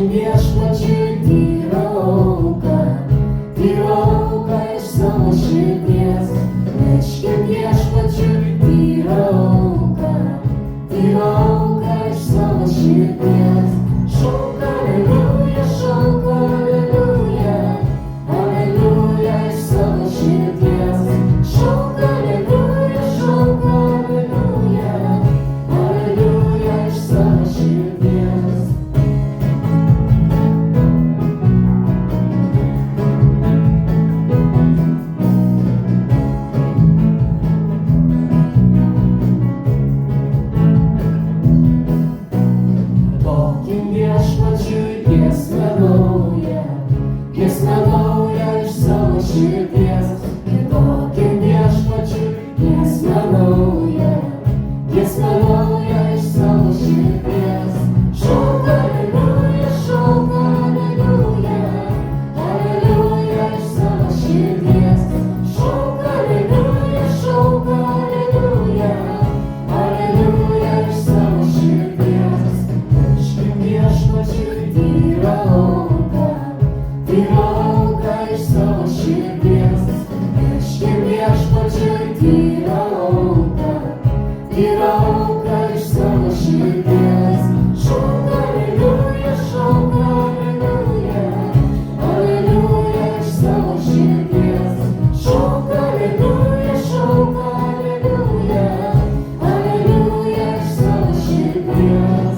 viešpačiui tyra auka iš savo širdies. Neškim viešpačiui tyra auka iš savo širdies. Šauk aleluja, aleluja iš savo širdies. Šauk aleluja, aleluja iš savo širdies. Viešpačiui giesmę naują iš savo širdies. Giedokim viešpačiui giesmę naują iš savo širdies. Šauk aleluja, aleluja iš savo širdies. Šauk aleluja, aleluja iš savo širdies. Viešpačiui tyra auka iš savo širdies. Neškim viešpačiui tyra auka iš savo širdies. Šauk aleluja, aleluja iš savo širdies. Šauk aleluja, aleluja iš savo širdies.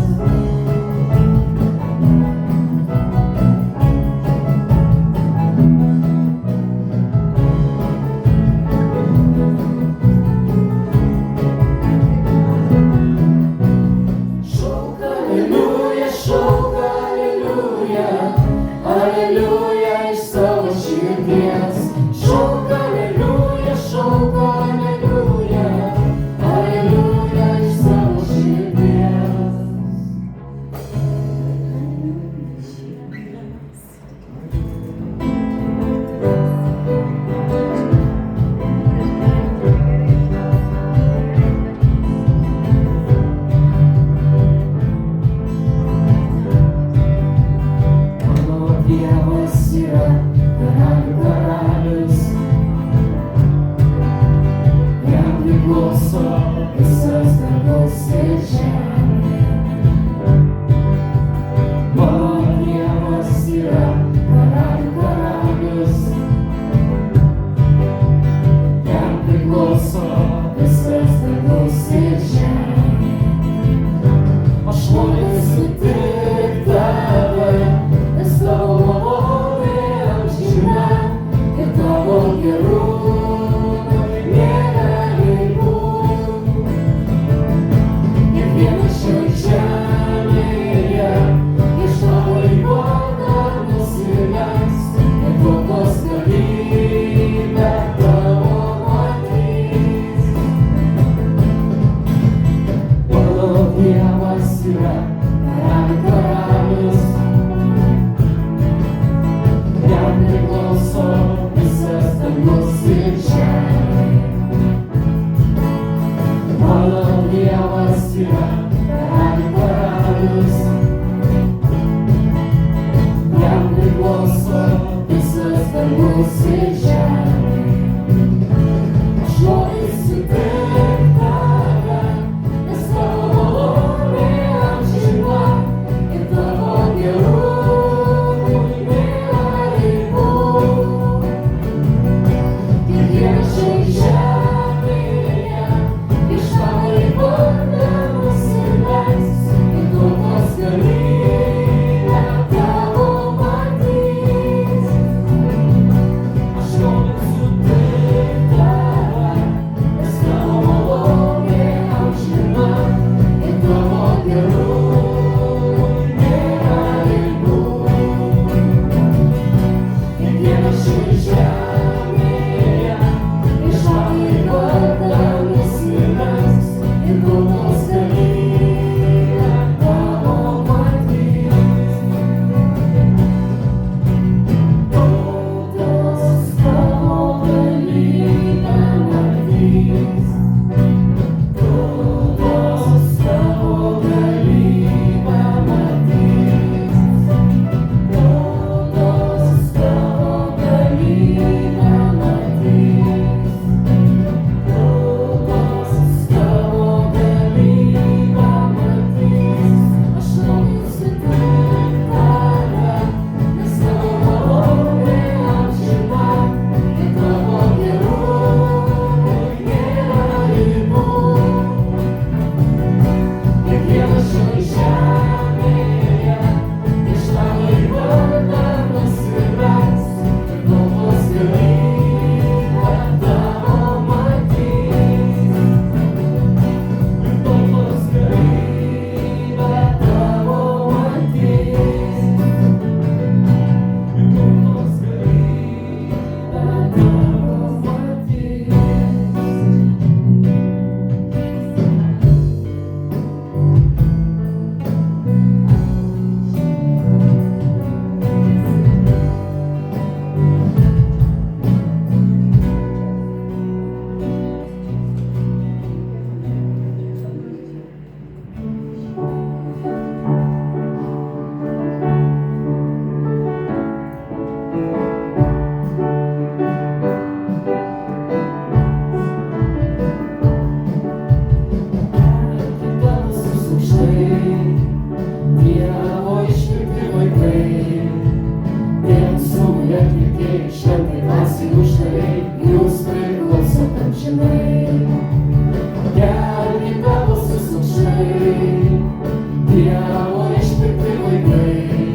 vaikai.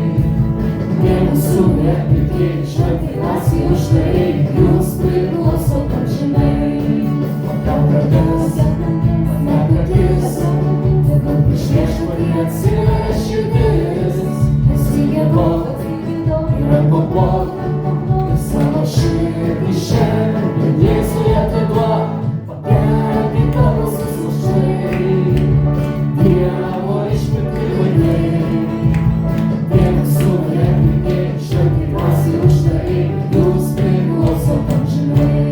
Mūsų nepirkėjai, šventiniasi už tai, jūs priklausot amžinai. Pakeltas, nepakis, tegul prieš viešpatį atsiveria širdis. Pasigiedok ir atpopok, ir savo širdį šiandien Jėzui atiduok. Pakelkit balsus už tai, Dievo išpirkti vaikai. Mūsų nepirkėjai, šventiniasi už tai, jūs priklausot amžinai.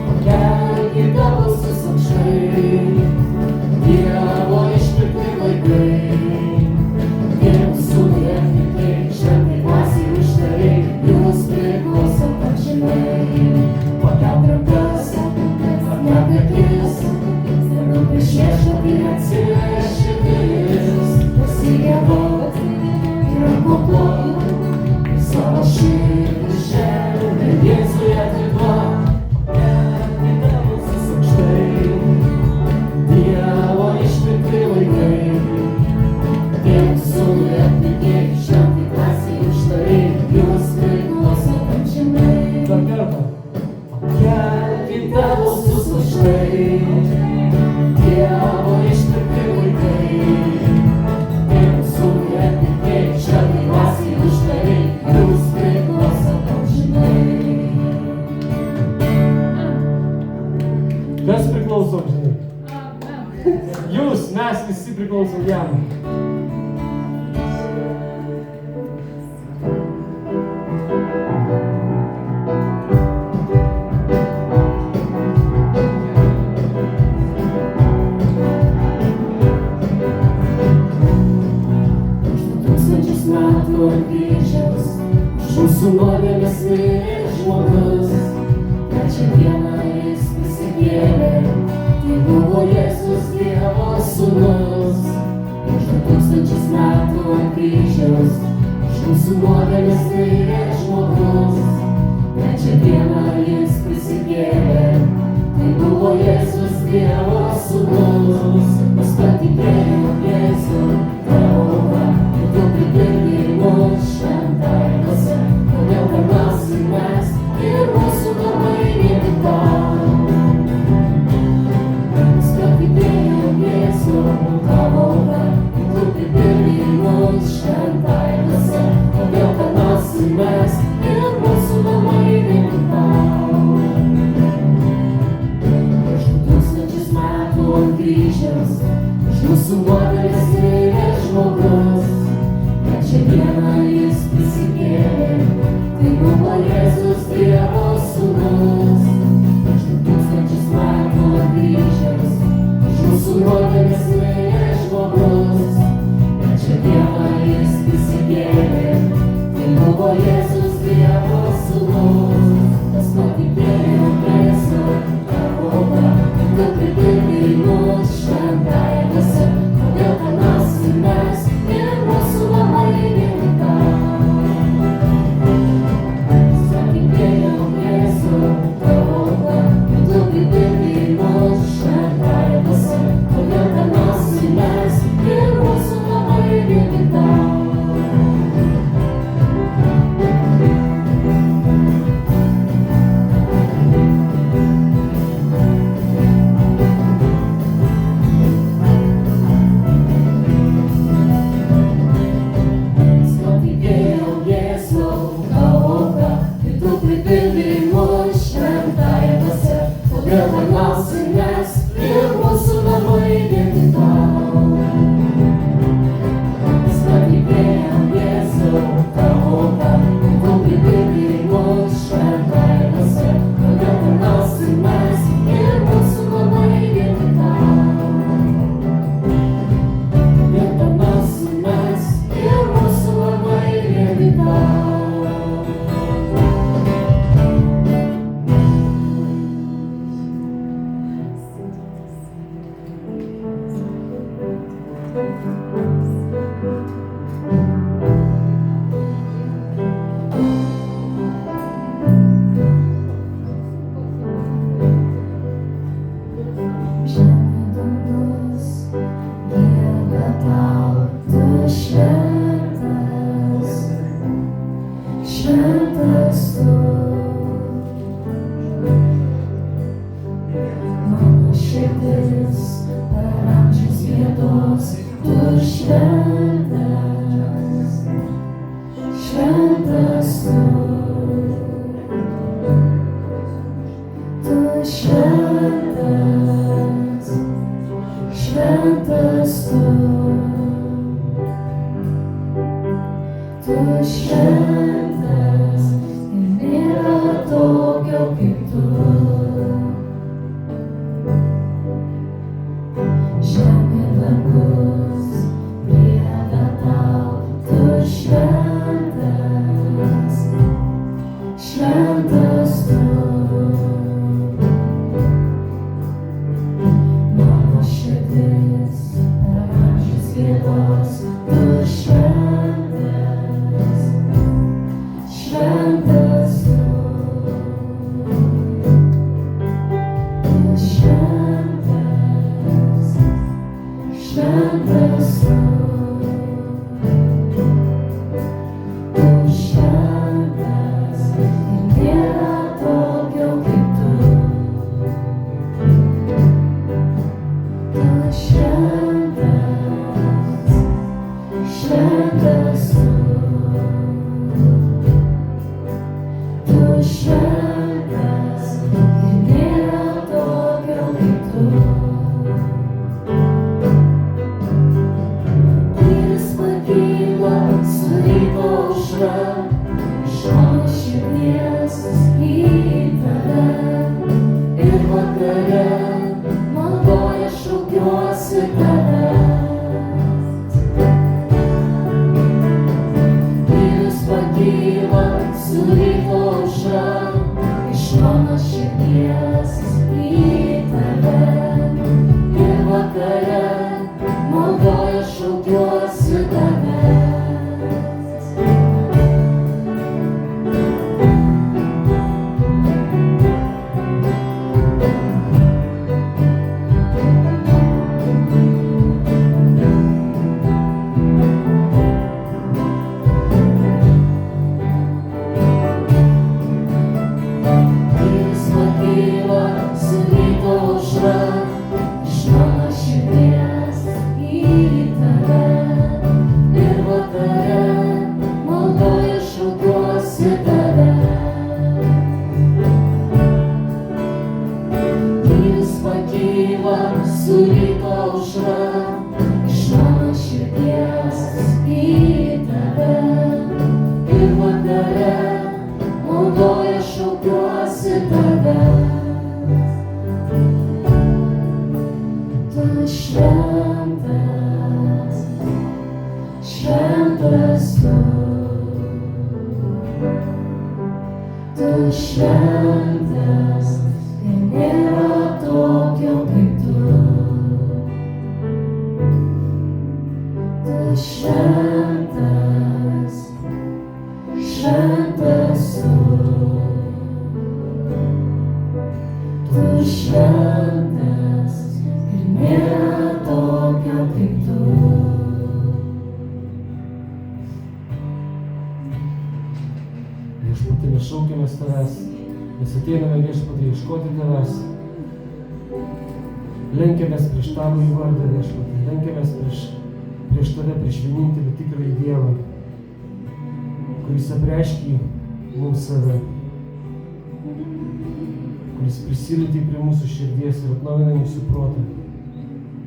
Pakelkite balsus aukštai, Dievo išpirkti vaikai. Mūsų nepirkėjai, šventiniasi už tai, jūs priklausot amžinai. Pakelk rankas, nepirkis, tegul prieš viešpatį atsiveria širdis. Pasigiedok ir atpopok, ir savo širdį šiandien Jėzui atiduok. Pakelkite balsus aukštai, Dievo išpirkti vaikai. Mūsų nepirkėjai, šventiniasi už tai, jūs priklausot amžinai. Dar kartą. Pakelkite balsus aukštai, Dievo išpirkti vaikai. Mūsų nepirkėjai, šventiniasi už tai, jūs priklausot amžinai. Kas priklauso amžinai? Jūs, mes visi priklausom jam. Metų ant kryžiaus, už mūsų nuodėmes mirė žmogus. Trečią dieną jis prisikėlė, tai buvo Jėzus Dievo sūnus. Už 2000 metų ant kryžiaus, už mūsų nuodėmes mirė žmogus. Trečią dieną jis prisikėlė, tai buvo Jėzus Dievo sūnus. Mes patikėjom Jėzų, Tėvą, tu pripildei mus šventąja dvasia, todėl tarnausim mes ir mūsų namai vien tau. Mes patikėjom Jėzų, tavo vardą, tu pripildei mus šventąja dvasia, todėl tarnausim mes ir mūsų namai vien tau. Prieš 2000 metų ant kryžiaus, už mūsų nuodėmes mirė žmogus. Trečią dieną jis prisikėlė, tai buvo Jėzus Dievo sūnus. Prieš 2000 metų ant kryžiaus, už mūsų nuodėmes mirė žmogus. Trečią dieną jis prisikėlė, tai buvo Jėzus Dievo sūnus. Mes patikėjom Jėzų, tavo vardą, tu pripildei mus šventąja dvasia, todėl tarnausim mes ir mūsų namai vien tau. Mes patikėjom Jėzų, tavo vardą, tu pripildei mus šventąja dvasia, todėl tarnausim Tu šventas ir nėra tokio kaip tu. Žemė dangus prieda tau, tu šventas, šventas tu. Mano širdis per amžius giedos, tu šventas, šventas tu. Tu šventas, šventas tu. Tu šventas ir nėra tokio kaip tu. Tu šventas, šventas tu. Tu šventas ir nėra tokio kaip tu. Tyris pakyla su ryto aušra, iš mano širdies į tave. Ir vakare maldoje šaukiuosi tavęs. Tyris pakyla su ryto aušra, iš mano širdies į tave. Ir vakare maldoje šaukiuosi tavęs. Tyris pakyla su ryto aušra, iš mano širdies į tave. Ir vakare maldoje šaukiuosi tavęs. Tyris pakyla su ryto aušra, iš mano širdies į tave. Ir vakare maldoje šaukiuosi tavęs. Tu šventas, šventas tu. Tu šventas ir nėra tokio kaip tu. Tu šventas, šventas tu. Tu šventas ir nėra tokio kaip tu. Viešpatie, mes šaukiamės tavęs, mes ateiname viešpatie ieškoti tavęs. Lenkiamės prieš tavo įvardą, viešpatie, lenkiamės prieš tave, prieš vienintelį tikrąjį Dievą, kuris apreiškė mums save, kuris prisilietė prie mūsų širdies ir atnaujina mūsų protą.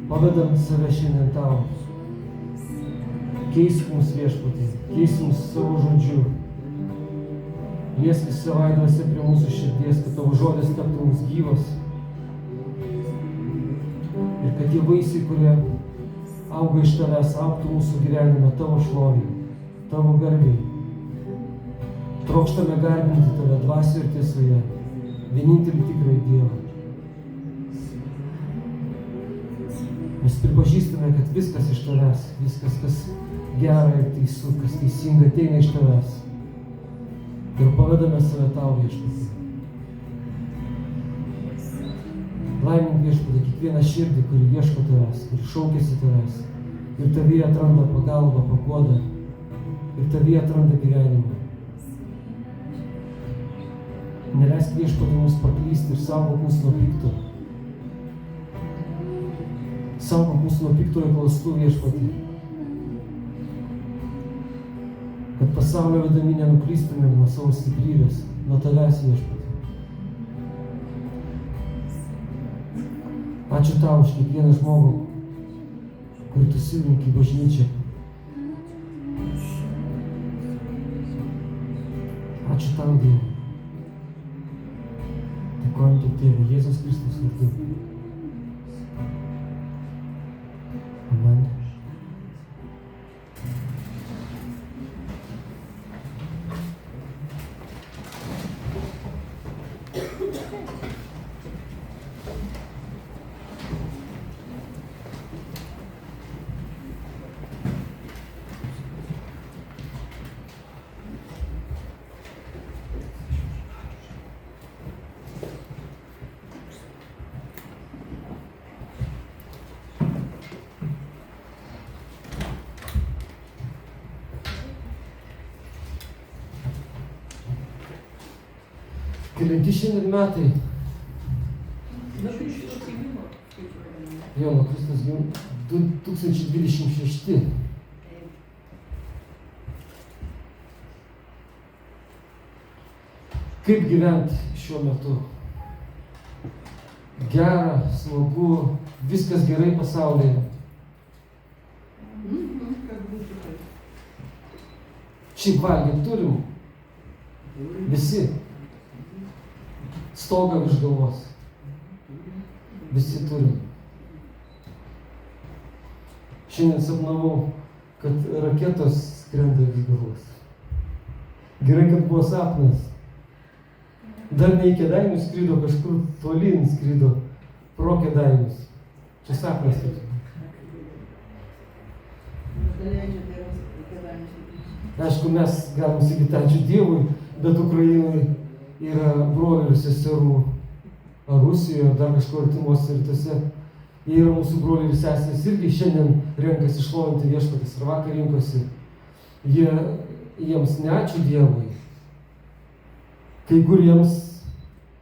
Pavedam save šiandien tau. Keisk mums, viešpatie, keisk mums savo žodžiu. Liesk savai dvasia prie mūsų širdies, kad tavo žodis taptų mums gyvas. Ir kad tie vaisiai, kurie auga iš tavęs, augtų mūsų gyvenime tavo šlovei, tavo garbei. Trokštame garbinti tave dvasioje ir tiesoje, vienintelį tikrąjį Dievą. Mes pripažįstame, kad viskas iš tavęs, viskas, kas gera ir teisu, kas teisinga, ateina iš tavęs. Ir pavedame save tau, viešpatie. Laimink, viešpatie, kiekvieną širdį, kuri ieško tavęs, kuri šaukiasi tavęs. Ir tavyje atranda pagalbą, paguodą. Ir tavyje atranda gyvenimą. Neleisk, viešpatie, mums paklysti ir saugok mus nuo pikto. Saugok mus nuo piktojo klastų, viešpatie. Kad pasaulio vedami nenuklystume nuo savo stiprybės, nuo tavęs, viešpatie. Ačiū tau už kiekvieną žmogų, kurį tu surinki į bažnyčią. Ačiū tau, Dieve. Dėkojam tau, Tėve, Jėzus Kristus vardu. Amen. Kelinti šiandien metai. Jono Kristus gimė 2026. Kaip gyventi šiuo metu? Gera, smagu, viskas gerai pasaulyje. Šiaip valgyti turim. Visi. Stogą virš galvos. Visi turim. Šiandien sapnavau, kad raketos skrenda virš galvos. Gerai, kad buvo sapnas. Dar ne į Kėdainius skrido, kažkur tolyn skrido pro Kėdainius. Čia sapnas taip. Aišku, mes galim sakyti ačiū Dievui, bet Ukrainai yra brolių ir seserų, ar Rusijoje, ar dar kažkur artimuose rytuose. Jie yra mūsų broliai ir seserys, irgi šiandien renkasi šlovinti viešpaties, ir vakar rinkosi. Jiems ne ačiū Dievui. Kai kuriems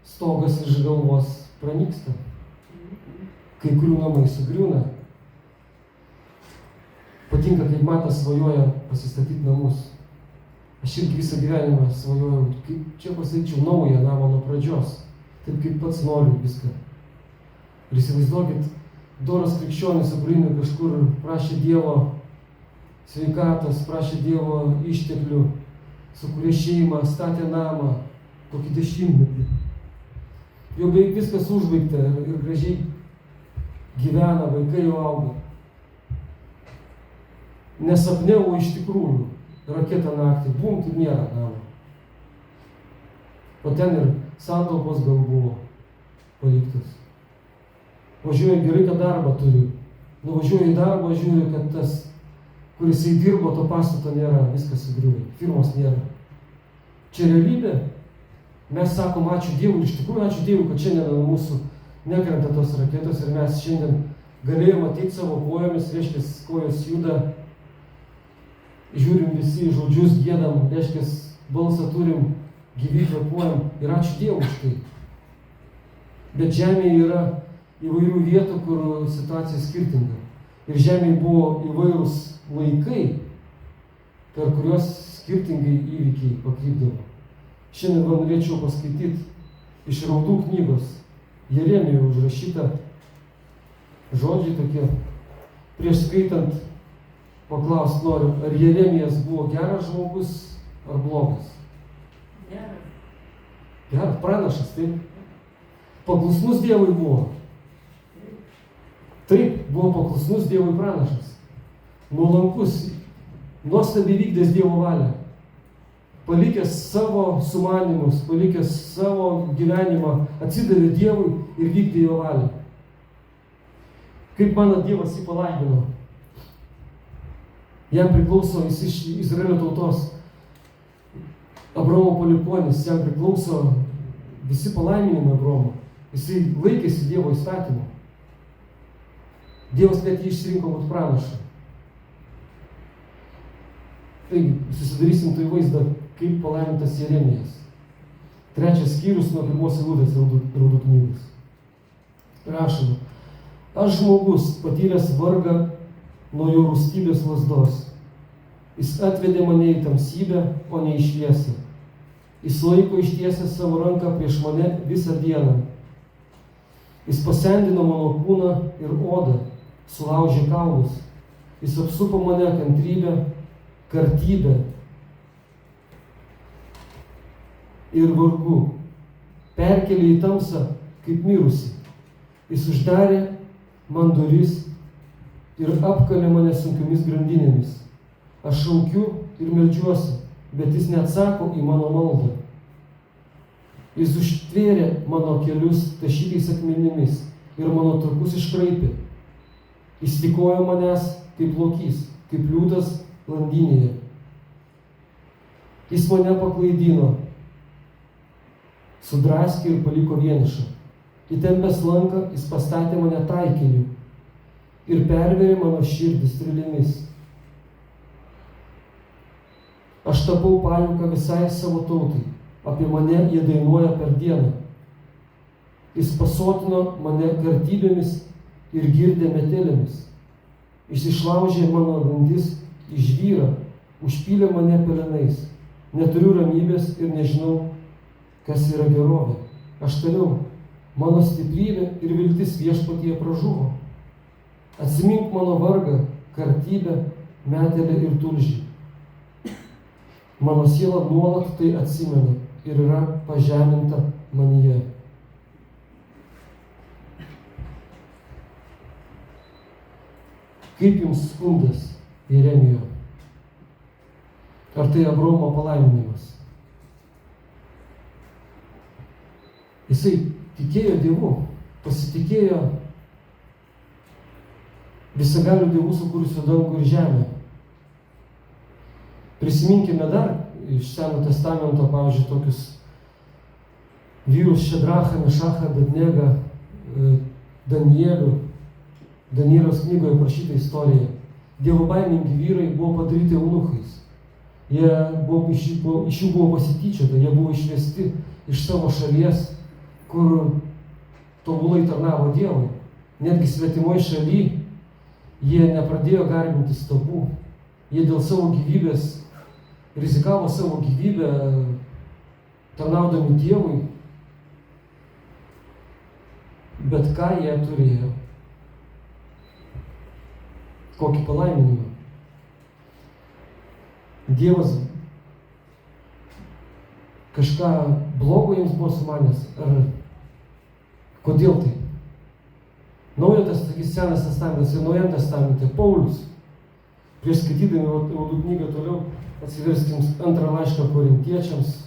stogas iš galvos pranyksta. Kai kurių namai sugriūna. Patinka, kaip Matas svajoja pasistatyti namus. Aš irgi visą gyvenimą svajojau, kaip čia pasakyčiau, naują namą nuo pradžios. Taip kaip pats noriu viską. Ir įsivaizduokit, doras krikščionis Ukrainoje kažkur prašė Dievo sveikatos, prašė Dievo išteklių, sukūrė šeimą, statė namą, kokį 10 metį. Jau beveik viskas užbaigta ir gražiai gyvena, vaikai jau auga. Nesapne, o iš tikrųjų. Raketa naktį, bum, tai nėra namo. O ten ir santaupos gal buvo paliktas. Važiuoju gerai, kad darbą turiu. Nuvažiuoju į darbą, žiūriu, kad tas, kuris įdirbo, to pastato nėra, viskas sugriuvė, firmos nėra. Čia realybė. Mes sakom ačiū Dievui, iš tikrųjų ačiū Dievui, kad šiandien ant mūsų nekrenta tos raketos ir mes šiandien galėjome ateiti savo kojomis, reiškia, kojos juda. Žiūrim visi žodžius, giedam, reiškia, balsą turim, gyvybę kvėpuojam ir ačiū Dievui už tai. Bet žemėje yra įvairių vietų, kur situacija skirtinga. Ir žemėje buvo įvairūs laikai, per kuriuos skirtingai įvykiai pakrypdavo. Šiandien man norėčiau paskaityti iš Raudų knygos Jeremijoje užrašytą žodžiai tokie. Prieš skaitant paklausti noriu, ar Jeremijas buvo geras žmogus ar blogas? Geras. Geras, pranašas, taip. Paklusnus Dievui buvo. Taip, buvo paklusnus Dievui pranašas. Nuolankus, nuostabiai vykdęs Dievo valią. Palikęs savo sumanymus, palikęs savo gyvenimą, atsidavė Dievui ir vykdė jo valią. Kaip mano Dievas jį palaimino. Jam priklauso, jis iš Izraelio tautos Abraomo palikuonis, jam priklauso visi palaiminimai Abraomo. Jisai laikėsi Dievo įstatymų. Dievas net jį išsirinko būti pranašu. Taigi, susidarysim tai vaizdą, kaip palaimintas Jeremijas. 3 skyrius nuo 1 eilutės Raudų knygos. Rašoma, aš žmogus patyręs vargą nuo jo rūstybės lazdos. Jis atvedė mane į tamsybę, o ne į šviesą. Jis laiko ištiesęs savo ranką prieš mane visą dieną. Jis pasendino mano kūną ir odą, sulaužė kaulus. Jis apsupo mane kantrybę, kartybę. ir vargu, perkėlė į tamsą kaip mirusi. Jis uždarė man duris ir apkalė mane sunkiomis grandinėmis. Aš šaukiu ir meldžiuosi, bet jis neatsako į mano maldą. Jis užtvėrė mano kelius tašytais akmenimis ir mano takus iškraipė. Jis tykojo manęs kaip lokys, kaip liūtas landynėje. Jis mane paklaidino, sudraskė ir paliko vienišą. Įtempęs lanką jis pastatė mane taikiniu ir pervėrė mano širdį strėlėmis. Aš tapau pajuoka visai savo tautai, apie mane jie dainuoja per dieną. Jis pasotino mane kartybėmis ir girdė metelėmis. Jis išlaužė mano dantis į žvyrą, užpylė mane pelenais. Neturiu ramybės ir nežinau, kas yra gerovė. Aš tariau, mano stiprybė ir viltis viešpatyje pražuvo. Atsimink mano vargą, kartybę, metelę ir tulžį. Mano siela nuolat tai atsimena ir yra pažeminta manyje. Kaip jums skundas, Jeremijo? Ar tai Abraomo palaiminimas? Jisai tikėjo Dievu, pasitikėjo visagaliu Dievu sukūrusiu dangų ir žemę. Prisiminkime dar iš Seno testamento, pavyzdžiui, tokius vyrus Šedrachą, Mešachą, Abednego, Danielių. Danieliaus knygoje aprašyta istorija. Dievobaimingi vyrai buvo padaryti eunuchais. Iš jų buvo pasityčiota, jie buvo išvesti iš savo šalies, kur tobulai tarnavo Dievui. Netgi svetimoje šalyje jie nepradėjo garbinti stabų. Jie dėl savo gyvybės rizikavo savo gyvybę, tarnaudami Dievui. Bet ką jie turėjo? Kokį palaiminimą? Dievas kažką blogo jiems buvo sumanęs? Ar kodėl tai? Senas testamentas ir Naujam testamente Paulius, prieš skaitydami Maldų knygą toliau, atsiverskim 2 laišką Korintiečiams,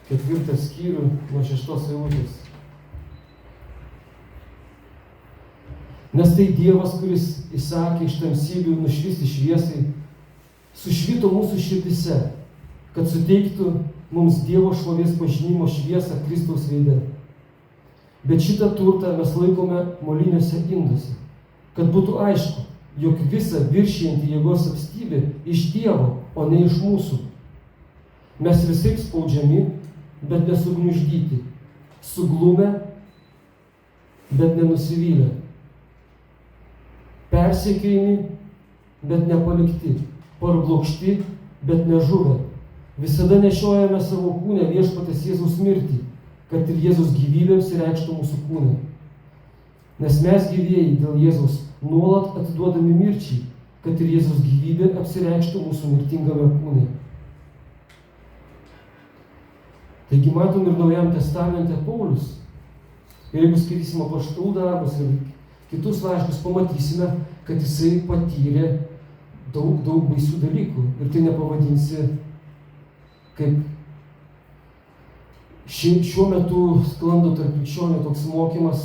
4 skyrių nuo 6 eilutės. Nes tai Dievas, kuris įsakė iš tamsybių nušvisti šviesai, sušvito mūsų širdise, kad suteiktų mums Dievo šlovės pažinimo šviesą Kristaus veide. Bet šitą turtą mes laikome moliniuose induose, kad būtų aišku, jog visa viršijanti jėgos apstybė iš Dievo, o ne iš mūsų. Mes visaip spaudžiami, bet nesugniuždyti, suglumę, bet nenusivylę, persekiojami, bet nepalikti, parblokšti, bet nežuvę. Visada nešiojame savo kūne viešpaties Jėzaus mirtį, kad ir Jėzus gyvybė apsireikštų mūsų kūne. Nes mes gyvieji dėl Jėzaus nuolat atiduodami mirčiai, kad ir Jėzus gyvybė apsireikštų mūsų mirtingame kūne. Taigi matom ir Naujam testamente Paulius. Ir jeigu skaitysime apaštalų darbus ir kitus laiškus, pamatysime, kad jisai patyrė daug baisių dalykų. Ir tai nepavadinsi, kaip šiuo metu sklando tarp krikščionių toks mokymas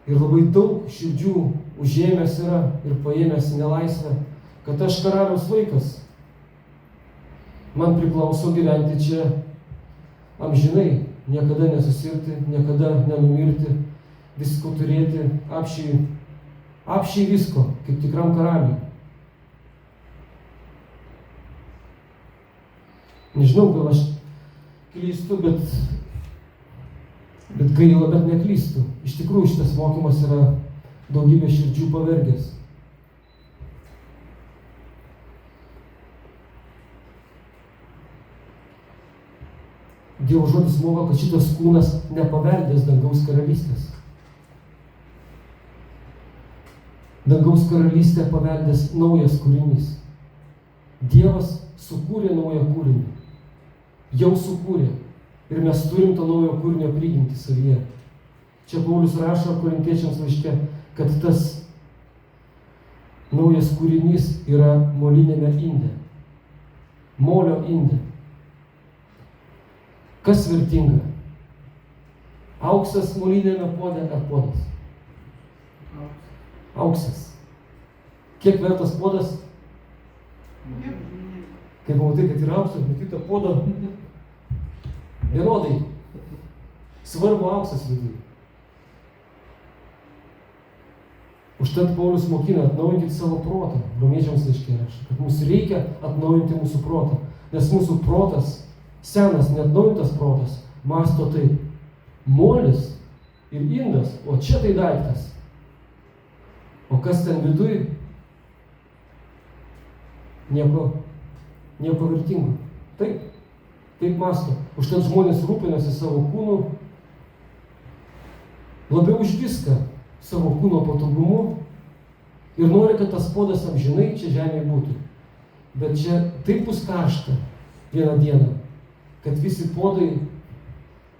ir labai daug širdžių užėmęs yra ir paėmęs nelaisvę, kad aš karaliaus vaikas. Man priklauso gyventi čia amžinai, niekada nesusirgti, niekada nenumirti, visko turėti, apšiai visko, kaip tikram karaliui. Nežinau, gal aš klystu, bet gaila, bet neklystu. Iš tikrųjų, šitas mokymas yra daugybė širdžių pavergęs. Dievo žodis moko, kad šitas kūnas nepaveldės dangaus karalystės. Dangaus karalystę paveldės naujas kūrinys. Dievas sukūrė naują kūrinį. Jau sukūrė. Ir mes turim to naujo kūrinio prigimtį savyje. Čia Paulius rašo Korintiečiams laiške, kad tas naujas kūrinys yra molinėme inde. Molio inde. Kas vertinga? Auksas molinėme puode ar puodas? Auksas. Kiek vertas puodas? Kai pamatai, kad yra auksas, matyta puodo vienodai. Svarbu auksas viduje. Užtat Paulius mokina, atnaujinkit savo protą. Romiečiams laiške rašo, kad mums reikia atnaujinti mūsų protą. Nes mūsų protas, senas, neatnaujintas protas, mąsto taip. Molis ir indas, o čia tai daiktas. O kas ten viduj? Nieko vertingo. Taip mąsto. Užtat žmonės rūpinasi savo kūnu labiau už viską, savo kūno patogumu ir nori, kad tas puodas amžinai čia žemėje būtų. Bet čia taip bus karšta vieną dieną, kad visi puodai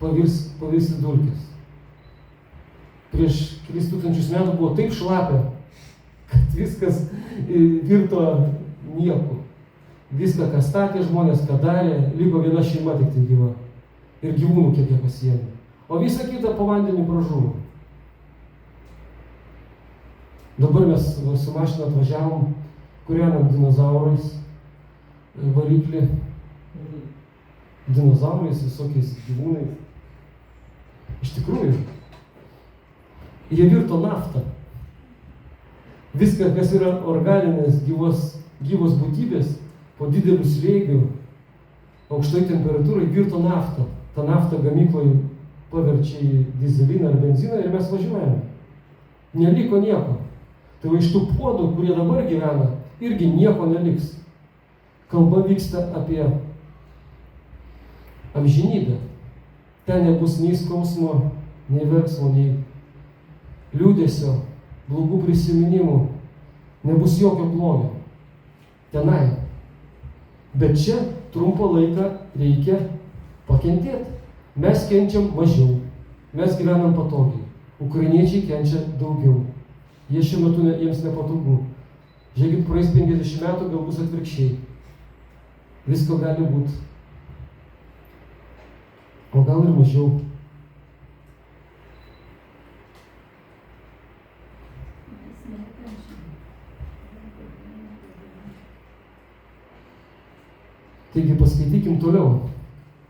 pavirs į dulkes. Prieš kelis tūkstančius metų buvo taip šlapia, kad viskas virto nieku. Viską, ką statė žmonės, ką darė, liko viena šeima tik tai gyva. Ir gyvūnų kiek jie pasiėmė. O visa kita po vandeniu pražuvo. Dabar mes su mašina atvažiavom, kūrenam dinozaurais variklį. Dinozaurais, visokiais gyvūnais. Iš tikrųjų, jie virto naftą. Viską, kas yra organinės gyvos būtybės, po didelių slėgių, aukštai temperatūrai virto naftą. Ta nafta gamykloje paverčia į dizeliną ar benziną ir mes važiuojame. Neliko nieko. Tai va iš tų puodų, kurie dabar gyvena, irgi nieko neliks. Kalba vyksta apie amžinybę. Ten nebus nei skausmo, nei verksmo, nei liūdesio, blogų prisiminimų. Nebus jokio blogio. Tenai. Bet čia trumpą laiką reikia pakentėti. Mes kenčiam mažiau. Mes gyvenam patogiai. Ukrainiečiai kenčia daugiau. Jie šiuo metu jiems nepatogu. Žiūrėkit, praeis 50 metų, gal bus atvirkščiai. Visko gali būti. O gal ir mažiau. Taigi paskaitykim toliau.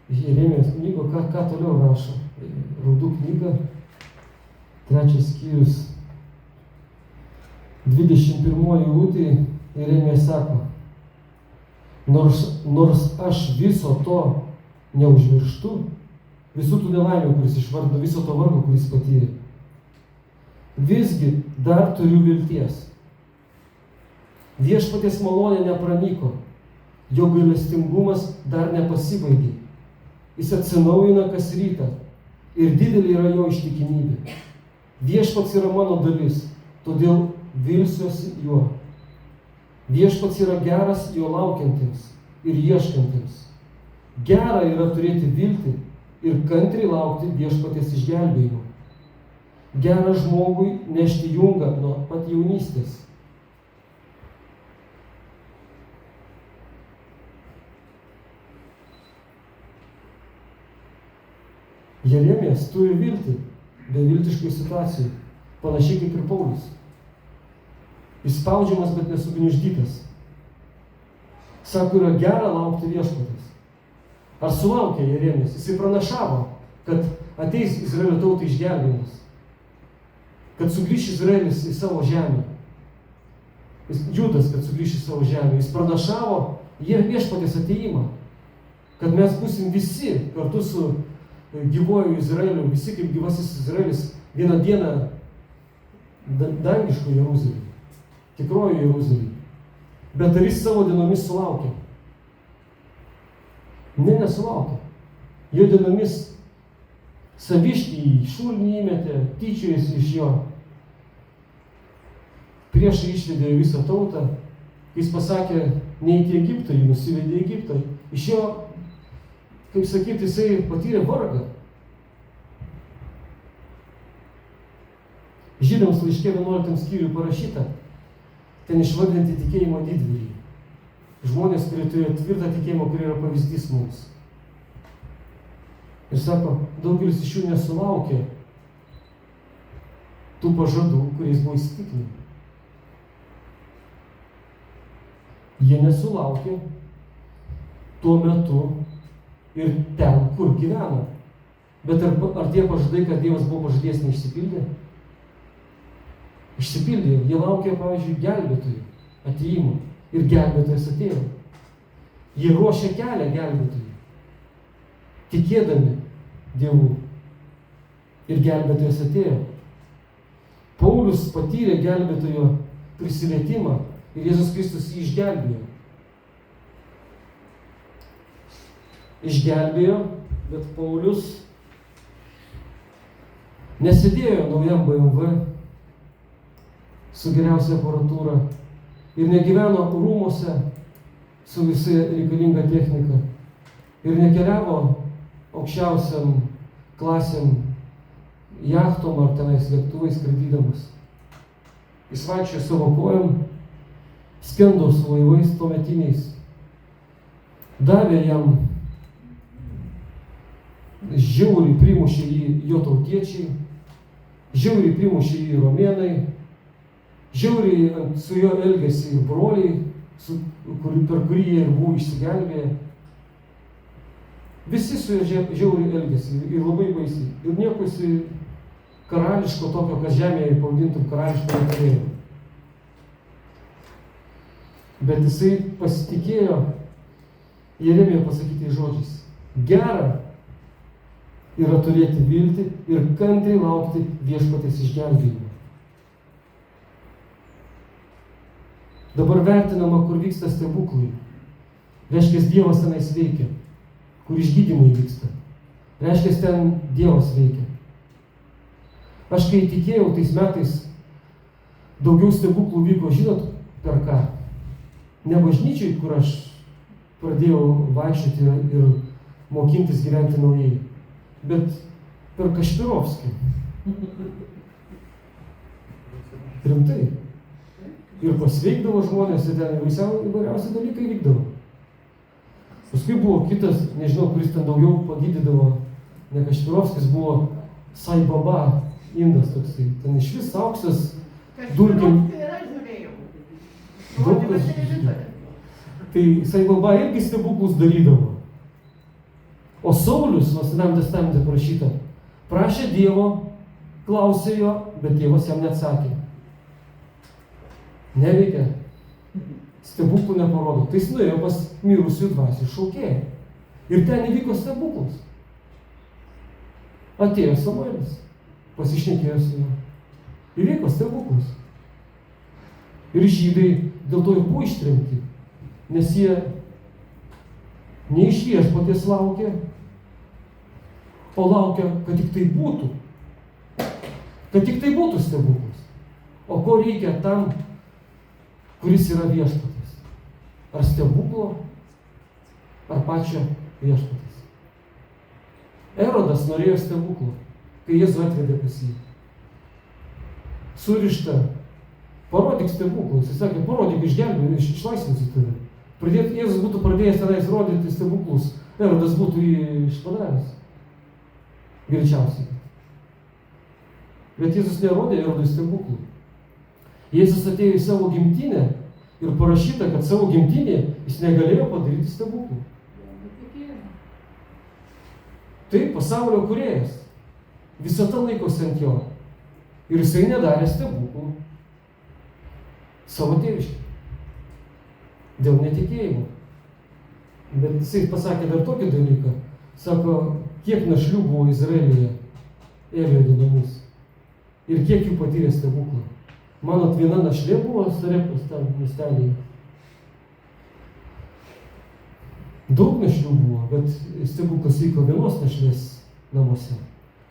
Jeremijos knygo, ką toliau rašo. Raudų knyga, 3 skyrius, 21 eilutė, Jeremijas sako, nors aš viso to neužmirštu, visų tų nelaimių, kuris išvardino, viso to vargo, kuris patyrė, visgi dar turiu vilties. Viešpaties malonė nepranyko, jo gailestingumas dar nepasibaigė. Jis atsinaujina kas rytą ir didelė yra jo ištikimybė. Viešpats yra mano dalis, todėl vilsiuosi juo. Viešpats yra geras jo laukiantiems ir ieškantiems. Gera yra turėti viltį ir kantriai laukti viešpaties išgelbėjimo. Gera žmogui nešti jungą nuo pat jaunystės. Jeremijas turi viltį beviltiškai situacijai, panašiai kaip ir Paulius. Jis spaudžiamas, bet nesugniuždytas. Sako, yra gera laukti viešpatės. Ar sulaukė Jeremijas? Jisai pranašavo, kad ateis Izraelio tautai išgelbėjimas. Kad sugrįš Izraelis į savo žemę. Judas, kad sugrįš į savo žemę. Jis pranašavo viešpatės ateimą. Kad mes būsim visi kartu su gyvuoju Izraeliu, visi kaip gyvasis Izraelis, vieną dieną dangiško Jeruzalėje, tikrojo Jeruzalėje. Bet ar jis savo dienomis sulaukė? Nesulaukė. Jo dienomis saviškį į šulinį įmetė, tyčiojasi iš jo. Priešai išvedė visą tautą, Jis pasakė, neik į Egiptą, jį nusivedė į Egiptą. Iš jo, kaip sakyti, jisai patyrė vargą. Žydams laiške 11 skyriui parašyta, ten išvardinti tikėjimo didvyrį. Žmonės, kurie turėjo tvirtą tikėjimą, kurie yra pavyzdys mums. Ir sako, daugelis iš jų nesulaukė tų pažadų, kuriais buvo įsitikinę. Jie nesulaukė tuo metu ir ten, kur gyveno. Bet ar tie pažadai, kad Dievas buvo pažadėjęs, neišsipildė? Išsipildė. Jie laukė, pavyzdžiui, gelbėtojų atėjimo. Ir gelbėtojas atėjo. Jie ruošė kelią gelbėtojų, tikėdami Dievu. Ir gelbėtojas atėjo. Paulius patyrė gelbėtojo prisilietimą ir Jėzus Kristus jį išgelbėjo. Išgelbėjo, bet Paulius nesėdėjo naujam BMW su geriausia aparatūra ir negyveno rūmuose su visai reikalinga technika ir nekeliavo aukščiausiam klasėm jachtom ar tenais lėktuvais skraidydamas. Jis vaikščiojo savo kojom, skendo su laivais tuometiniais. Davė jam, žiauriai primušė jį jo tautiečiai, žiauriai primušė jį romėnai, žiauriai su juo elgėsi ir broliai, per kurį jie ir buvo išsigelbėję. Visi su juo žiauriai elgėsi ir labai baisiai. Ir nieko jisai karališko tokio, kas žemėje pavadintum karališko neturėjo. Bet jisai pasitikėjo Jeremijo pasakytais žodžiais. Gera yra turėti viltį ir kantriai laukti viešpaties išgelbėjimo. Dabar vertinama, kur vyksta stebuklai. Reiškia, Dievas tenais veikia. Kur išgydymai vyksta. Reiškia, ten Dievas veikia. Aš kai tikėjau tais metais, daugiau stebuklų vyko, žinot, per ką? Ne bažnyčiai, kur aš pradėjau vaikščioti ir mokintis gyventi naujai, bet per Kašpirovskį. Rimtai. Ir pasveikdavo žmonės, ir ten įvairiausi dalykai vykdavo. Paskui buvo kitas, nežinau, kuris ten daugiau pagydydavo, ne Kašpirovskis, buvo Sai Baba indas toksai. Ten iš vis auksas, dulkim. Daug kas žydė. Tai Sai Baba irgi stebuklus darydavo. O Saulius, nuo Senajame testamente parašyta, prašė Dievo, klausė jo, bet Dievas jam neatsakė. Neveikia. Stebuklų neparodo. Tai jis nuėjo pas mirusių dvasių šaukėją. Ir ten įvyko stebuklas. Atėjo Samuelis, pasišnekėjo su juo. Įvyko stebuklas. Ir žydai dėl to ir buvo ištremti, nes jie ne iš viešpaties laukia, o laukia, kad tik tai būtų. Kad tik tai būtų stebuklas. O ko reikia tam, kuris yra viešpatis? Ar stebuklo, ar pačio viešpatis? Erodas norėjo stebuklo, kai Jėzų atvedė pas jį. Surišta, parodyk stebuklus. Jis sakė, parodyk, išgelbėjau, išlaisvinsiu tave. Jėzus būtų pradėjęs tenais rodyti stebuklus, Erodas būtų jį išpadavęs. Greičiausiai. Bet Jėzus nerodė Erodui stebuklų. Jėzus atėjo į savo gimtinę ir parašyta, kad savo gimtinėje jis negalėjo padaryti stebuklų. Tai pasaulio kūrėjas. Visata laikosi ant jo. Ir jisai nedarė stebuklų savo tėviškai. Dėl netikėjimo. Bet jisai pasakė dar tokį dalyką. Sako, kiek našlių buvo Izraelyje Elio dienomis. Ir kiek jų patyrė stebuklą. Manot, viena našlė buvo Sareptos tam miestelyje. Daug našlių buvo, bet stebuklas vyko vienos našlės namuose.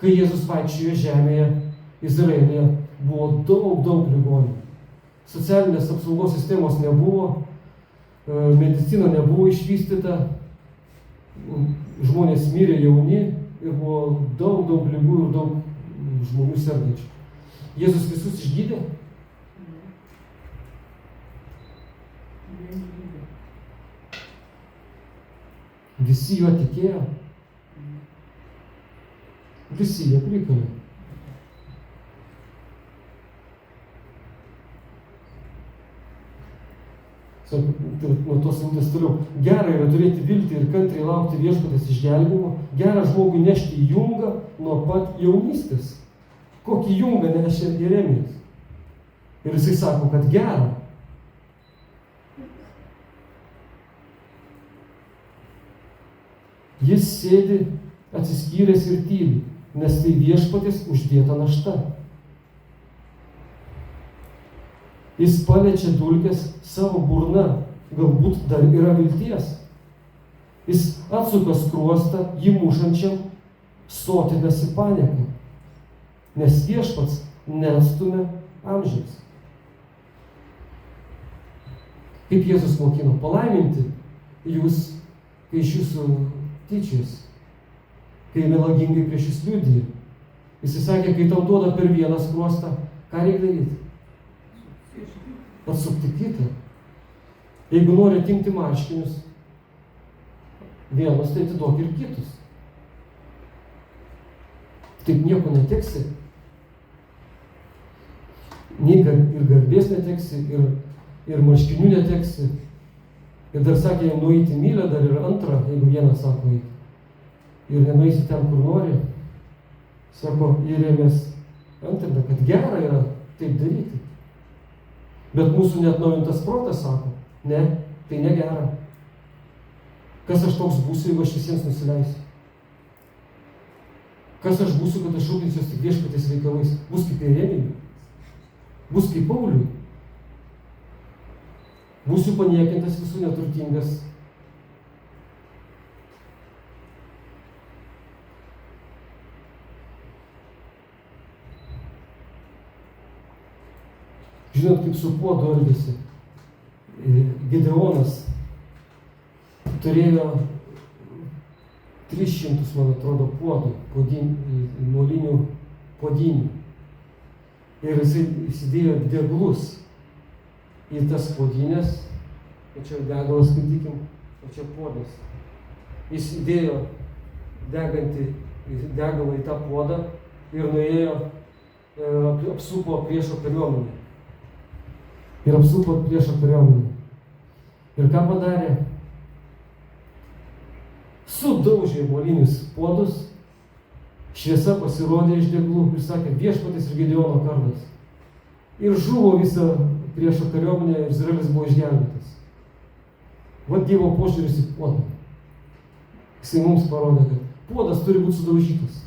Kai Jėzus vaikščiojo žemėje, Izraelyje buvo daug ligonių. Socialinės apsaugos sistemos nebuvo, medicina nebuvo išvystyta, žmonės mirė jauni ir buvo daug ligų ir daug žmonių sergančių. Jėzus visus išgydė? Visi juo tikėjo? Visi jie prikalė. Nuo tos eilutės toliau. Gera yra turėti viltį ir kantriai laukti viešpaties išgelbėjimo. Gera žmogui nešti jungą nuo pat jaunystės. Kokį jungą nešė Jeremijas? Ir jisai sako, kad gera. Jis sėdi atsiskyręs ir tyli, nes tai viešpaties uždėta našta. Jis paliečia dulkes savo burna, galbūt dar yra vilties. Jis atsuka skruostą jį mušančiam, sotinasi panieką, nes viešpats neatstumia amžiams. Kaip Jėzus mokino, palaiminti jūs, kai iš jūsų tyčios, kai melagingai prieš jūs liudija. Jis sakė, kai tau duoda per vieną skruostą, ką reikia daryti? Atsukti kitą. Jeigu nori atimti marškinius, vienus, tai atiduok ir kitus. Taip nieko neteksi. Ir garbės neteksi, ir marškinių neteksi. Ir dar sakė, nueiti mylę, dar ir antrą, jeigu vieną sako eiti. Ir nenueisi ten, kur nori. Sako, Jeremijas antrina, kad gera yra taip daryti. Bet mūsų neatnaujintas protas sako, ne, tai negera. Kas aš toks būsiu, jeigu aš visiems nusileisiu? Kas aš būsiu, kad aš rūpinsiuos tik viešpaties reikalais? Bus kaip Jeremijui? Bus kaip Pauliui? Būsiu paniekintas, visų neturtingas. Žinot, kaip su puodu elgėsi. Gideonas turėjo 300, man atrodo, puodų, molinių puodinių. Ir jisai įsidėjo deglus į tas puodinės. Čia degalas, skaitykim, o čia puodas. Jis įdėjo degantį degalą į tą puodą ir nuėjo, apsupo priešo kariuomenę. Ir apsupo priešo kariuomenę. Ir ką padarė? Sudaužė molinius puodus, šviesa pasirodė iš deglų ir sakė, viešpaties ir Gideono kardas. Ir žuvo visą priešo kariuomenę ir Izraelis buvo išgelbėtas. Vat Dievo požiūris į puodą. Jisai mums parodė, kad puodas turi būti sudaužytas.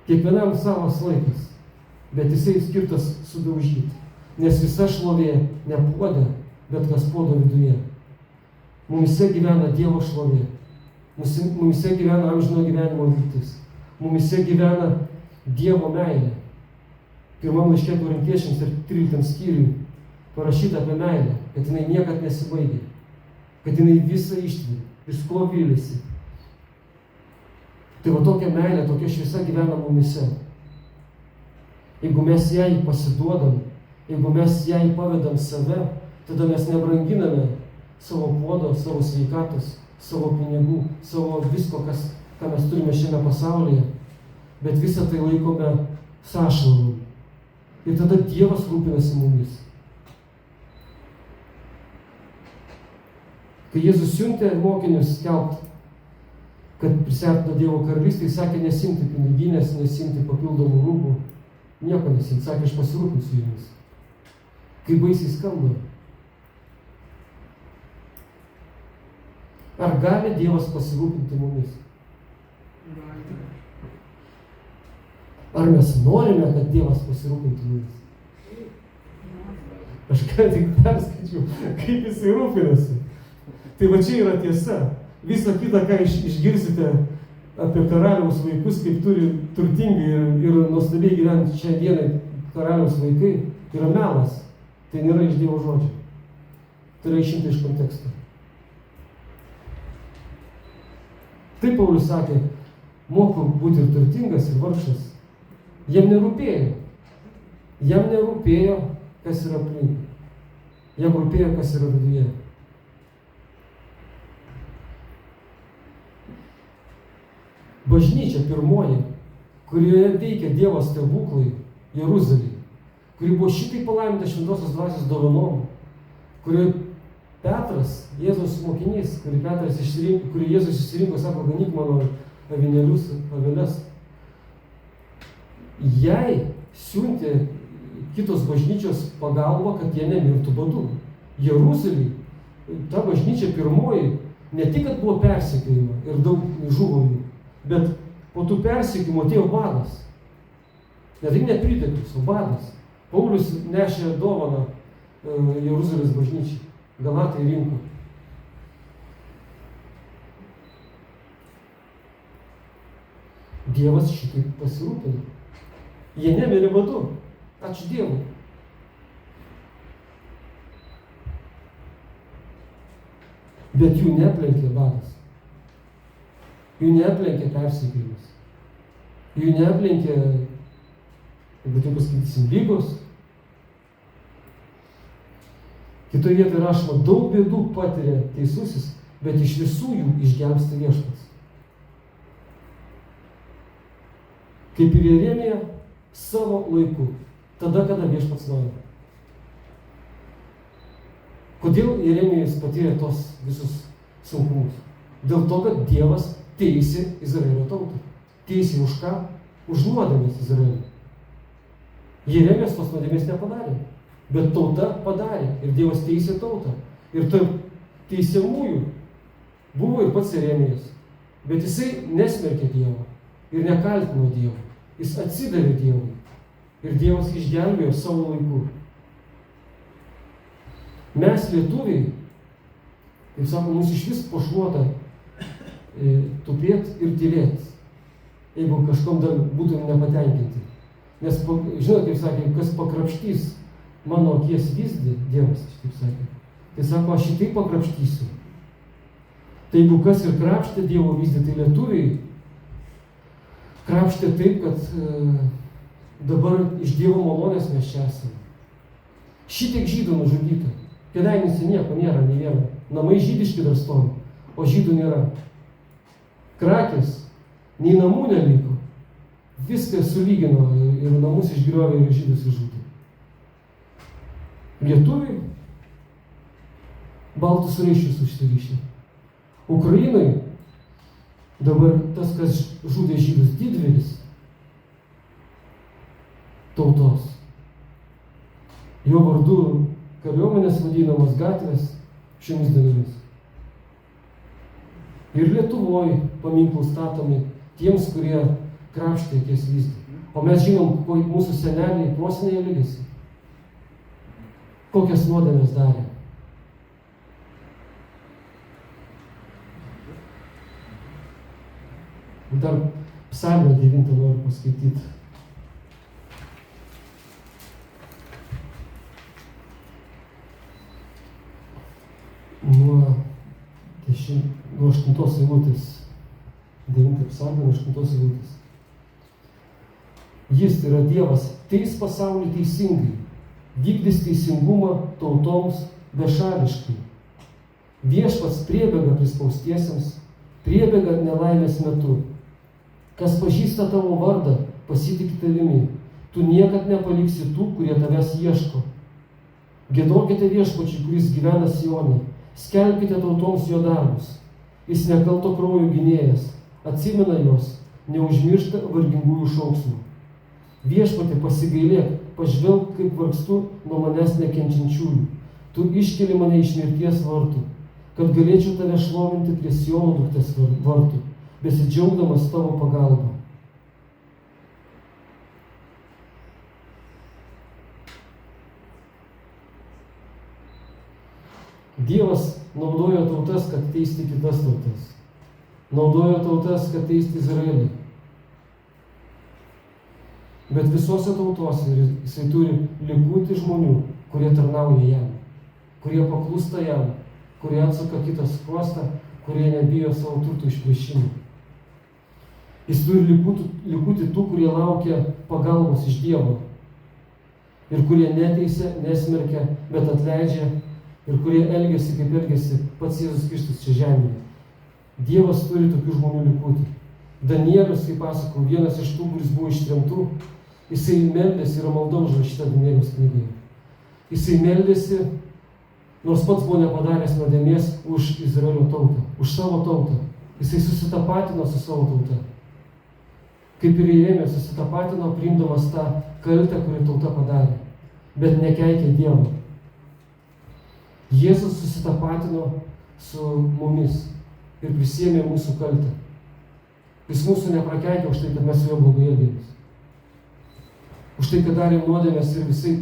Kiekvienam savas laikas, bet jisai skirtas sudaužyti. Nes visa šlovė ne puode, bet kas puodo viduje. Mumise gyvena Dievo šlovė. Mumise gyvena amžino gyvenimo viltis. Mumise gyvena Dievo meilė. Pirmam laiške Korintiečiams ir 13 skyriui parašyta apie meilę, kad jinai niekad nesibaigia. Kad jinai visą ištveria, visko vylėsi. Tai va tokia meilė, tokia šviesa gyvena mumise. Jeigu mes jai pasiduodam, jeigu mes jai pavedam save, tada mes nebranginame savo puodo, savo sveikatos, savo pinigų, savo visko, ką mes turime šiame pasaulyje, bet visą tai laikome sąšlavų. Ir tada Dievas rūpinasi mumis. Kai Jėzus siuntė mokinius skelbti, kad prisiartino Dievo karalystė, jis sakė nesimti piniginės, nesimti papildomų rūbų, nieko nesimti, sakė, aš pasirūpinsiu jumis. Kaip baisiai skamba. Ar gali Dievas pasirūpinti mumis? Ar mes norime, kad Dievas pasirūpintų mumis? Aš ką tik perskaičiau, kaip jisai rūpinasi. Tai va čia yra tiesa. Visa kita, ką išgirsite apie karaliaus vaikus, kaip turi turtingai ir nuostabiai gyventi šią dieną karaliaus vaikai, yra melas. Tai nėra iš Dievo žodžio. Tai yra išimta iš konteksto. Taip Paulius sakė, moku būti ir turtingas, ir vargšas. Jam nerūpėjo. Jam nerūpėjo, kas yra aplink. Jam rūpėjo, kas yra viduje. Bažnyčia pirmoji, kurioje veikia Dievo stebuklai Jeruzalėje, kuri buvo šitai palaiminta šventosios dvasios dovanom, kurioje Petras, Jėzaus mokinys, kurį Jėzus išsirinko, sako, ganyk mano avinėles, jai siuntė kitos bažnyčios pagalba, kad jie nemirtų badu. Jeruzalėje, ta bažnyčia pirmoji, ne tik, kad buvo persekiojama ir daug žuvo jų, bet po tų persekiojimų atėjo badas. Ne tik nepriteklius, o badas. Paulius nešė dovaną Jeruzalės bažnyčiai. Galatai rinko. Dievas šitai pasirūpino. Jie nemirė badu. Ačiū Dievui. Bet jų neaplenkė badas. Jų neaplenkė persekiojimas. Jų neaplenkė, jeigu taip pasakysim, lygos. Kitoje vietoje rašoma, daug bėdų patiria teisusis, bet iš visų jų išgelbsti viešpats. Kaip ir Jeremija savo laiku, tada, kada viešpats nori. Kodėl Jeremijas patyrė tos visus sunkumus? Dėl to, kad Dievas teisė Izraelio tautą. Teisė už ką? Už nuodėmės Izraelio. Jeremijas tos nuodėmės nepadarė. Bet tauta padarė ir Dievas teisė tautą. Ir tarp teisiamųjų buvo ir pats Jeremijas. Bet jisai nesmerkė Dievo ir nekaltino Dievo. Jis atsidavė Dievui. Ir Dievas išgelbėjo savo laiku. Mes lietuviai, kaip sako, mums iš vis pašluota tupėt ir tylėt, jeigu kažkom dar būtume nepatenkinti. Nes, žinot, kaip sakė, kas pakrapštys mano akies vyzdį, Dievas, taip sakė. Tai sako, aš šitai pakrapštysiu. Tai jeigu kas ir krapštė Dievo vyzdį, tai lietuviai krapštė taip, kad dabar iš Dievo malonės mes čia esame. Šitiek žydų nužudyta. Kėdainiuose nieko nėra, nei vieno. Namai žydiški dar stovi, o žydų nėra. Krakės, nei namų neliko. Viską sulygino ir namus išgriovė ir žydus išžudė. Lietuviai baltus raiščius užsirišė. Ukrainai dabar tas, kas žudė žydus, didvyris tautos. Jo vardu kariuomenės vadinamas gatvės šiomis dienomis. Ir Lietuvoj paminklų statomi tiems, kurie krapštė akies vyzdį. O mes žinom, ko mūsų seneliai prosenėje lygėsi. Kokias nuodėmes darė. Dar psalmę 9 noriu paskaityti. Nuo 8 eilutės. 9 psalmė nuo 8 eilutės. Jis, tai yra Dievas, teis pasaulį teisingai, vykdys teisingumą tautoms bešališkai. Viešpats priebėga prispaustiesiems, priebėga nelaimės metu. Kas pažįsta tavo vardą, pasitiki tavimi. Tu niekad nepaliksi tų, kurie tavęs ieško. Giedokite viešpačiui, kuris gyvena Sione. Skelbkite tautoms jo darbus. Jis nekalto kraujo gynėjas, atsimena juos, neužmiršta vargingųjų šauksmų. Viešpatie, pasigailėk, pažvelk, kaip vargstu nuo manęs nekenčiančiųjų. Tu iškeli mane iš mirties vartų, kad galėčiau tave šlovinti prie Siono dukters vartų, besidžiaugdamas tavo pagalba. Dievas naudojo tautas, kad teisti kitas tautas. Naudojo tautas, kad teisti Izraelį. Bet visose tautose jisai turi likutį žmonių, kurie tarnauja jam. kurie paklūsta jam, kurie atsuka kitą skruostą, kurie nebijo savo turtų išplėšimų. Jis turi likutį tų, kurie laukia pagalbos iš Dievo ir kurie neteisia, nesmerkia, bet atleidžia ir kurie elgiasi, kaip elgiasi pats Jėzus Kristus čia žemėje. Dievas turi tokių žmonių likutį. Danielius, kaip pasakau, vienas iš tų, kuris buvo ištremtų, jisai meldėsi, yra malda užrašyta Danieliaus knygoje. Jisai meldėsi, nors pats buvo nepadaręs nuodėmės už Izraelio tautą, už savo tautą. Jisai susitapatino su savo tauta. Kaip ir Jeremija susitapatino, priimdamas tą kaltę, kurį tauta padarė, bet nekeikė Dievo. Jėzus susitapatino su mumis ir prisėmė mūsų kaltę. Jis mūsų neprakeikė už tai, kad mes su juo blogai elgėmės. Už tai, kad darėm nuodėmės ir visai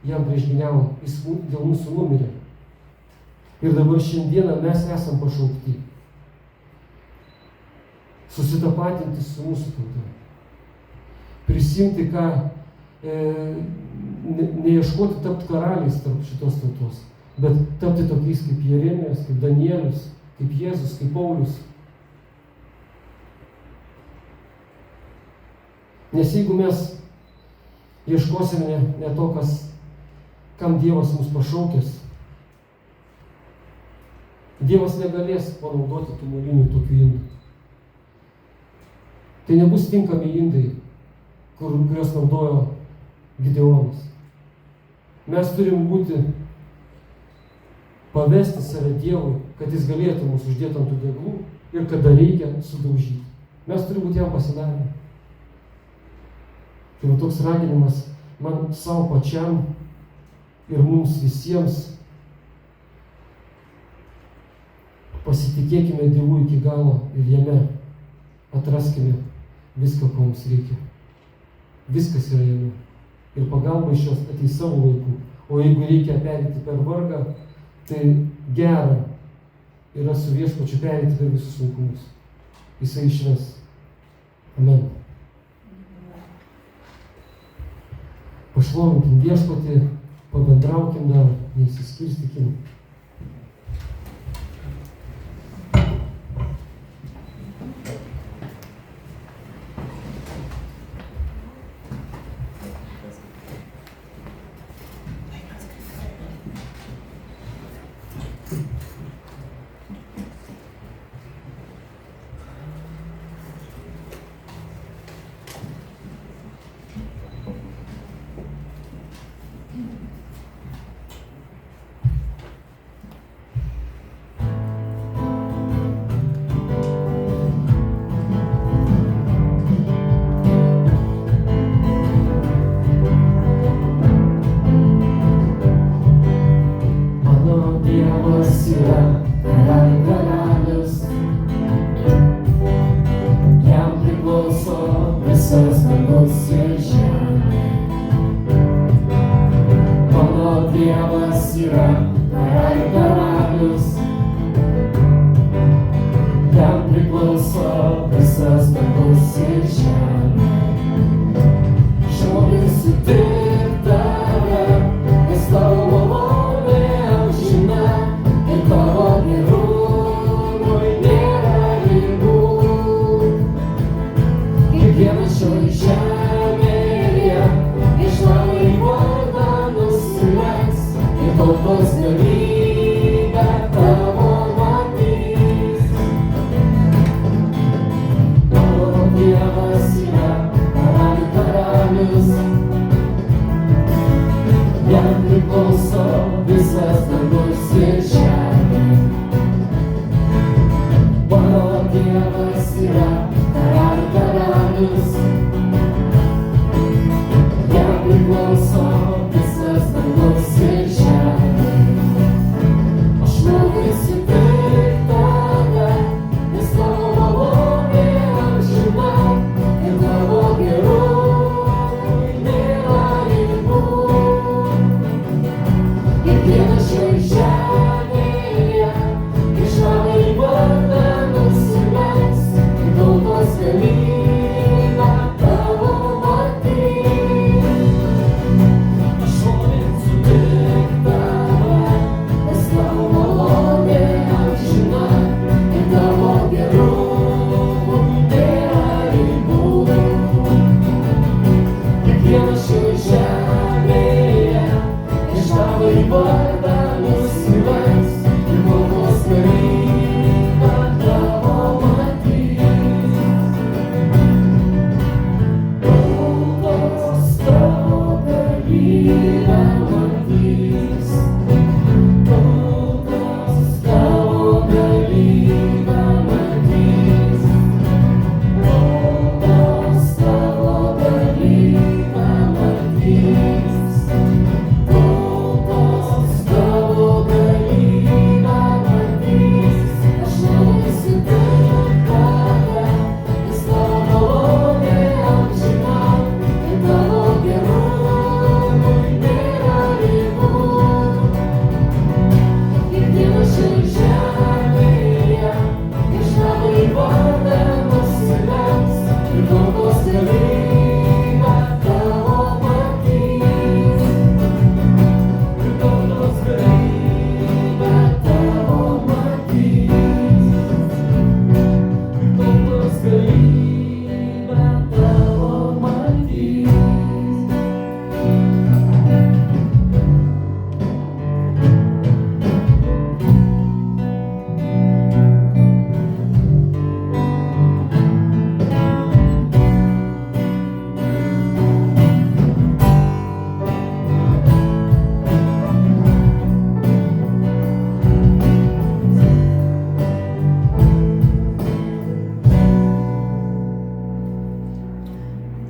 jam priešgyniavom. Jis dėl mūsų numirė. Ir dabar šiandieną mes esam pašaukti susitapatinti su mūsų tauta. Prisimti, ką neieškoti tapti karaliais tarp šitos tautos, bet tapti tokiais kaip Jeremijas, kaip Danielius, kaip Jėzus, kaip Paulius. Nes jeigu mes ieškosime ne to, kam Dievas mus pašaukęs, Dievas negalės panaudoti tų molinių tokių indų. Tai nebus tinkami indai, kuriuos naudojo Gideonas. Mes turim būti, pavesti save Dievui, kad jis galėtų mus uždėti ant tų deglų ir kada reikia sudaužyti. Mes turime būti jam pasidavę. Tai va toks raginimas man savo pačiam ir mums visiems. Pasitikėkime Dievu iki galo ir jame atraskime viską, ko mums reikia. Viskas yra jame. Ir pagalba iš jos ateis savo laiku. O jeigu reikia pereiti per vargą, tai gera yra su Viešpačiu pereiti per visus sunkumus. Jisai išves. Amen. Pašlovinkim Viešpatį, pabendraukim dar, neįsiskirstykim. Jam priklauso